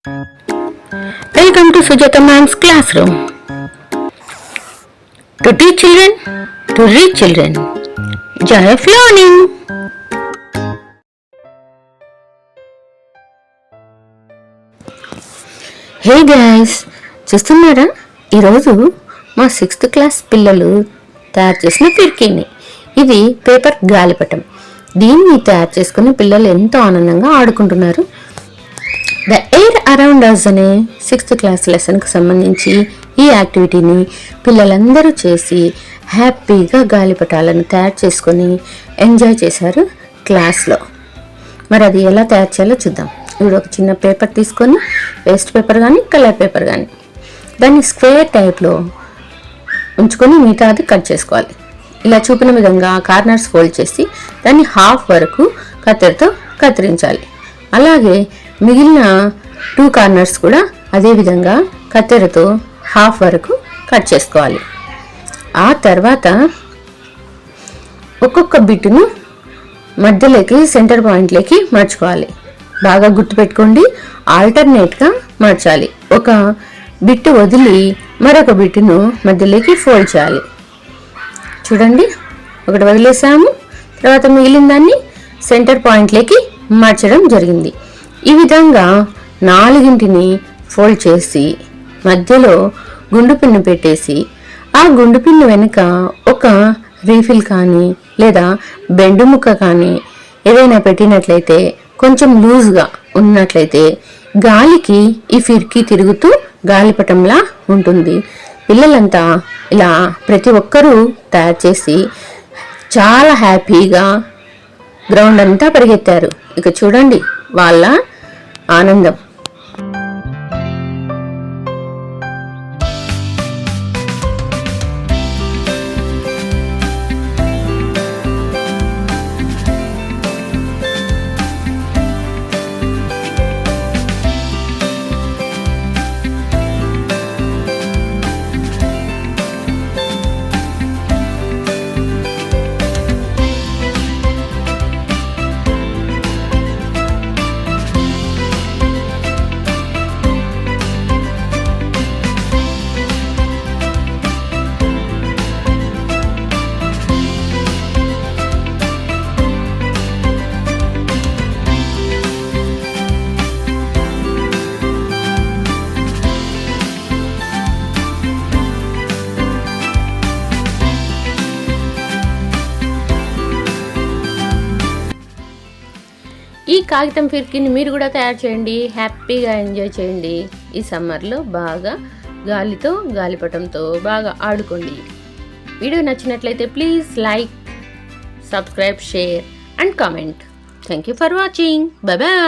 Welcome to Sujata Ma'am's classroom. To teach children, to reach children. Joy of learning. Hey guys, చూస్తున్నారా? ఈరోజు మా 6th class పిల్లలు తయారు చేసిన ఫిర్కీని. ఇది పేపర్ గాలిపటం. దీన్ని తయారు చేసుకుని పిల్లలు ఎంతో ఆనందంగా ఆడుకుంటున్నారు. ద ఎయిర్ అరౌండ్ అస్ అనే 6th క్లాస్ లెసన్కి సంబంధించి ఈ యాక్టివిటీని పిల్లలందరూ చేసి హ్యాపీగా గాలిపటాలను తయారు చేసుకొని ఎంజాయ్ చేశారు క్లాస్లో. మరి అది ఎలా తయారు చేయాలో చూద్దాం. ఇప్పుడు ఒక చిన్న పేపర్ తీసుకొని, వేస్ట్ పేపర్ కానీ కలర్ పేపర్ కానీ, దాన్ని స్క్వేర్ టైప్లో ఉంచుకొని మిగతా అది కట్ చేసుకోవాలి. ఇలా చూపిన విధంగా కార్నర్స్ ఫోల్డ్ చేసి దాన్ని హాఫ్ వరకు కత్తెరతో కత్తిరించాలి. అలాగే మిగిలిన 2 కార్నర్స్ కూడా అదే విధంగా కత్తెరతో హాఫ్ వరకు కట్ చేసుకోవాలి. ఆ తర్వాత ఒక్కొక్క బిట్టును మధ్యలోకి సెంటర్ పాయింట్లోకి మార్చుకోవాలి. బాగా గుర్తుపెట్టుకోండి, ఆల్టర్నేట్గా మార్చాలి. ఒక బిట్టు వదిలి మరొక బిట్టును మధ్యలోకి ఫోల్డ్ చేయాలి. చూడండి, ఒకటి వదిలేసాము, తర్వాత మిగిలిన దాన్ని సెంటర్ పాయింట్లోకి మార్చడం జరిగింది. ఈ విధంగా 4ని ఫోల్డ్ చేసి మధ్యలో గుండు పిన్ను పెట్టేసి ఆ గుండు పిన్ను వెనుక ఒక రీఫిల్ కానీ లేదా బెండు ముక్క కానీ ఏదైనా పెట్టినట్లయితే, కొంచెం లూజ్గా ఉన్నట్లయితే గాలికి ఈ ఫిర్కీ తిరుగుతూ గాలిపటంలా ఉంటుంది. పిల్లలంతా ఇలా ప్రతి ఒక్కరూ తయారు చేసి చాలా హ్యాపీగా గ్రౌండ్ అంతా పరిగెత్తారు. ఇక చూడండి వాళ్ళ ఆనందం. ఈ కాగితం ఫిర్కీని మీరు కూడా తయారు చేయండి, హ్యాపీగా ఎంజాయ్ చేయండి. ఈ సమ్మర్లో బాగా గాలితో, గాలిపటంతో బాగా ఆడుకోండి. వీడియో నచ్చినట్లయితే please like, subscribe, share and comment. Thank you for watching. Bye bye.